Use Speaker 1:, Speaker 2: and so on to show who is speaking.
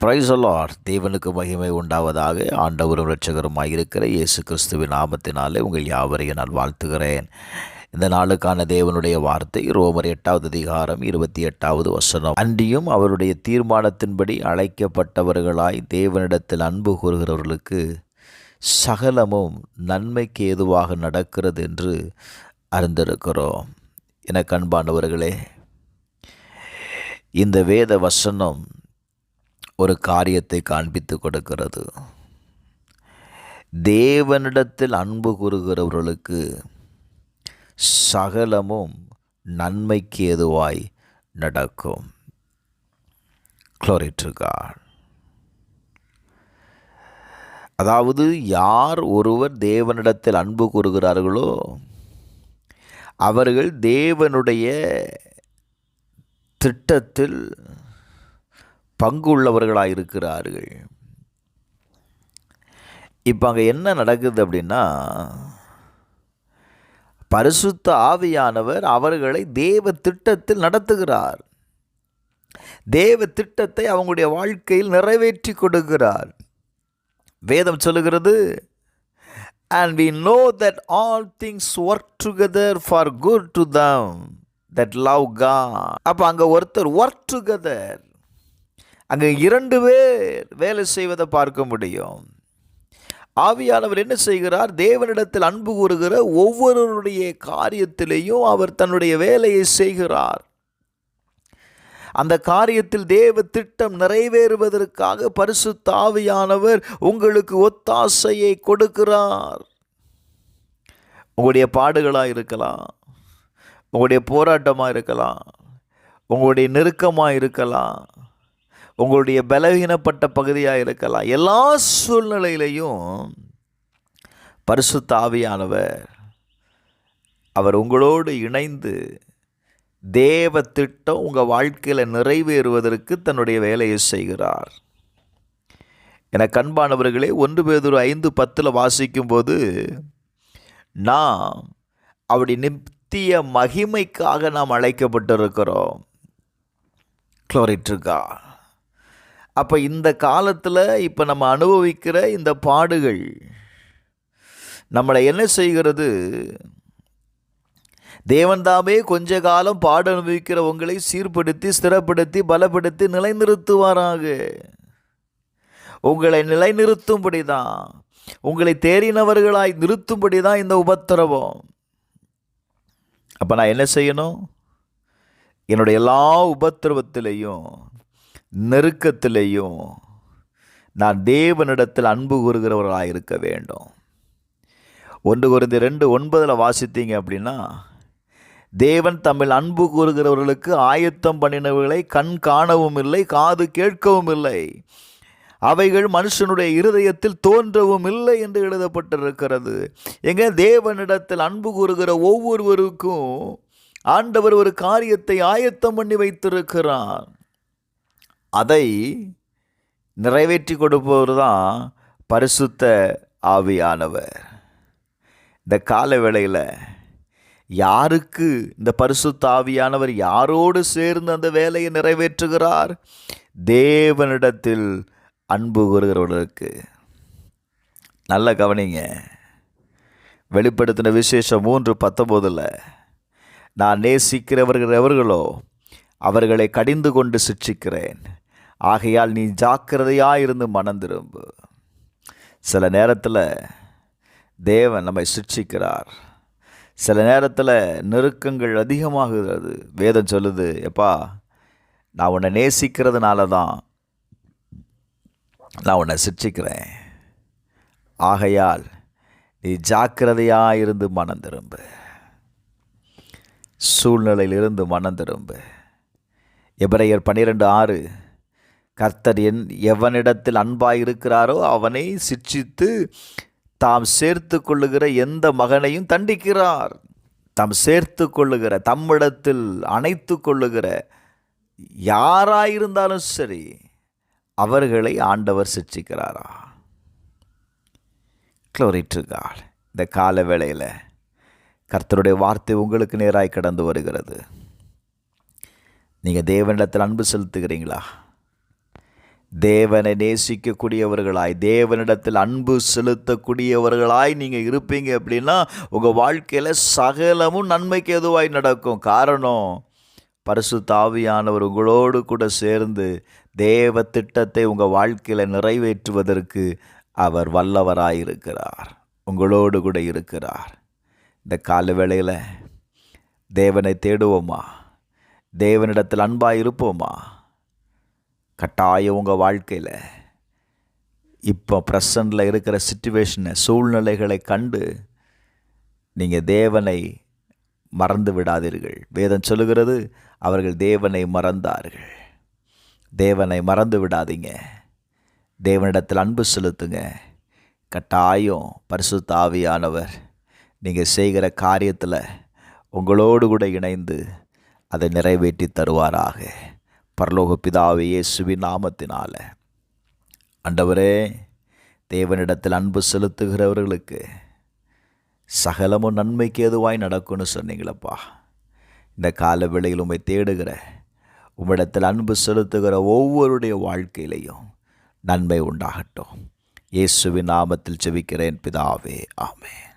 Speaker 1: Praise the Lord. தேவனுக்கு மகிமை உண்டாவதாக. ஆண்டவரும் இரட்சகருமாய் இருக்கிற இயேசு கிறிஸ்துவின் நாமத்தினாலே உங்கள் யாவரையும் நான் வாழ்த்துகிறேன். இந்த நாளுக்கான தேவனுடைய வார்த்தை ரோமர் 8வது அதிகாரம் 28வது வசனம். அன்றியும் அவருடைய தீர்மானத்தின்படி அழைக்கப்பட்டவர்களாய் தேவனிடத்தில் அன்பு கூறுகிறவர்களுக்கு சகலமும் நன்மைக்கு ஏதுவாக நடக்கிறது என்று அறிந்திருக்கிறோம். எனக்கு அன்பானவர்களே, இந்த வேத வசனம் ஒரு காரியத்தை காண்பித்து கொடுக்கிறது. தேவனிடத்தில் அன்பு கூறுகிறவர்களுக்கு சகலமும் நன்மைக்கு ஏதுவாய் நடக்கும். Glory to God. அதாவது யார் ஒருவர் தேவனிடத்தில் அன்பு கூறுகிறார்களோ அவர்கள் தேவனுடைய திட்டத்தில் பங்கு உள்ளவர்களாக இருக்கிறார்கள். இப்போ அங்கே என்ன நடக்குது அப்படின்னா, பரிசுத்த ஆவியானவர் அவர்களை தேவ திட்டத்தில் நடத்துகிறார். தேவ திட்டத்தை அவங்களுடைய வாழ்க்கையில் நிறைவேற்றி கொடுக்கிறார். வேதம் சொல்லுகிறது, and we know that all things work together for good to them that love God. அப்போ அங்கே ஒருத்தர் work together, அங்கே 2 பேர் வேலை செய்வதை பார்க்க முடியும். ஆவியானவர் என்ன செய்கிறார்? தேவனிடத்தில் அன்பு கூறுகிற ஒவ்வொருவருடைய காரியத்திலேயும் அவர் தன்னுடைய வேலையை செய்கிறார். அந்த காரியத்தில் தேவ திட்டம் நிறைவேறுவதற்காக பரிசுத்த ஆவியானவர் உங்களுக்கு ஒத்தாசையை கொடுக்கிறார். உங்களுடைய பாடுகளாக இருக்கலாம், உங்களுடைய போராட்டமாக இருக்கலாம், உங்களுடைய நெருக்கமாக இருக்கலாம், உங்களுடைய பலவீனப்பட்ட பகுதியாக இருக்கலாம். எல்லா சூழ்நிலையிலையும் பரிசுத்த ஆவியானவர் அவர் உங்களோடு இணைந்து தேவ திட்டம் உங்கள் வாழ்க்கையில் நிறைவேறுவதற்கு தன்னுடைய வேலையை செய்கிறார். எனக்கு அன்பானவர்களே, 1 பேதுரு 5:10 வாசிக்கும்போது, நாம் அவருடைய நித்திய மகிமைக்காக நாம் அழைக்கப்பட்டிருக்கிறோம். Glory to God. அப்போ இந்த காலத்தில் இப்போ நம்ம அனுபவிக்கிற இந்த பாடுகள் நம்மளை என்ன செய்கிறது? தேவன்தாமே கொஞ்ச காலம் பாடு அனுபவிக்கிற உங்களை சீர்படுத்தி ஸ்திரப்படுத்தி பலப்படுத்தி நிலைநிறுத்துவாராக. உங்களை நிலைநிறுத்தும்படி தான், உங்களை தேறினவர்களாய் நிறுத்தும்படி தான் இந்த உபத்திரவம். அப்போ நான் என்ன செய்யணும்? என்னுடைய எல்லா உபத்திரவத்திலையும் நெருக்கத்திலேயும் நான் தேவனிடத்தில் அன்பு கூறுகிறவர்களாக இருக்க வேண்டும். 1 கொரிந்தியர் 2:9 வாசித்தீங்க அப்படின்னா, தேவன் தம்மில் அன்பு கூறுகிறவர்களுக்கு ஆயத்தம் பண்ணினவர்களை கண் காணவும் இல்லை, காது கேட்கவும் இல்லை, அவைகள் மனுஷனுடைய இருதயத்தில் தோன்றவும் இல்லை என்று எழுதப்பட்டிருக்கிறது. எங்க தேவனிடத்தில் அன்பு கூறுகிற ஒவ்வொருவருக்கும் ஆண்டவர் ஒரு காரியத்தை ஆயத்தம் பண்ணி வைத்திருக்கிறார். அதை நிறைவேற்றி கொடுப்பவர் தான் பரிசுத்த ஆவியானவர். இந்த கால வேளையில் யாருக்கு இந்த பரிசுத்த ஆவியானவர் யாரோடு சேர்ந்து அந்த வேலையை நிறைவேற்றுகிறார்? தேவனிடத்தில் அன்பு கூறுகிறவர்களுக்கு. நல்ல கவனிங்க. வெளிப்படுத்தின விசேஷம் 3:19, நான் நேசிக்கிறவர்கள் எவர்களோ அவர்களை கடிந்து கொண்டு சிட்சிக்கிறேன், ஆகையால் நீ ஜாக்கிரதையாயிருந்து மனம் திரும்பு. சில நேரத்தில் தேவன் நம்மை சிட்சிக்கிறார். சில நேரத்தில் நெருக்கங்கள் அதிகமாகிறது. வேதம் சொல்லுது, எப்பா நான் உன்னை நேசிக்கிறதுனால தான் நான் உன்னை சிட்சிக்கிறேன், ஆகையால் நீ ஜாக்கிரதையாயிருந்து மனம் திரும்பு. சூழ்நிலையிலிருந்து மனம் திரும்பு. எபிரெயர் 12:6, கர்த்தர் எவனிடத்தில் அன்பாயிருக்கிறாரோ அவனை சிட்சித்து தாம் சேர்த்து கொள்ளுகிற எந்த மகனையும் தண்டிக்கிறார். தாம் சேர்த்து கொள்ளுகிற, தம்மிடத்தில் அணைத்து கொள்ளுகிற யாராயிருந்தாலும் சரி அவர்களை ஆண்டவர் சிட்சிக்கிறாரா? Glory to God. இந்த கால வேளையில் கர்த்தருடைய வார்த்தை உங்களுக்கு நேராய் கடந்து வருகிறது. நீங்கள் தேவனிடத்தில் அன்பு செலுத்துகிறீங்களா? தேவனை நேசிக்கக்கூடியவர்களாய், தேவனிடத்தில் அன்பு செலுத்தக்கூடியவர்களாய் நீங்கள் இருப்பீங்க அப்படின்னா உங்கள் வாழ்க்கையில் சகலமும் நன்மைக்கு எதுவாய் நடக்கும். காரணம், பரிசுத்த ஆவியானவர் உங்களோடு கூட சேர்ந்து தேவ திட்டத்தை உங்கள் வாழ்க்கையில் நிறைவேற்றுவதற்கு அவர் வல்லவராயிருக்கிறார், உங்களோடு கூட இருக்கிறார். இந்த கால வேளையில் தேவனை தேடுவோமா? தேவனிடத்தில் அன்பாக இருப்போமா? கட்டாயம் உங்கள் வாழ்க்கையில் இப்போ ப்ரெசண்டில் இருக்கிற சிச்சுவேஷனை, சூழ்நிலைகளை கண்டு நீங்கள் தேவனை மறந்து விடாதீர்கள். வேதம் சொல்லுகிறது, அவர்கள் தேவனை மறந்தார்கள். தேவனை மறந்து விடாதீங்க. தேவனிடத்தில் அன்பு செலுத்துங்க. கட்டாயம் பரிசுத்த ஆவியானவர் நீங்கள் செய்கிற காரியத்தில் உங்களோடு கூட இணைந்து அதை நிறைவேற்றி தருவாராக. பரலோக பிதாவே, இயேசுவின் நாமத்தினால ஆண்டவரே, தேவனிடத்தில் அன்பு செலுத்துகிறவர்களுக்கு சகலமும் நன்மைக்கு எதுவாய் நடக்கும்னு சொன்னீங்களப்பா. இந்த கால வேளையில் உம்மை தேடுகிற, உம்மிடத்தில் அன்பு செலுத்துகிற ஒவ்வொருடைய வாழ்க்கையிலையும் நன்மை உண்டாகட்டும். இயேசுவின் நாமத்தில் ஜெபிக்கிறேன் பிதாவே, ஆமென்.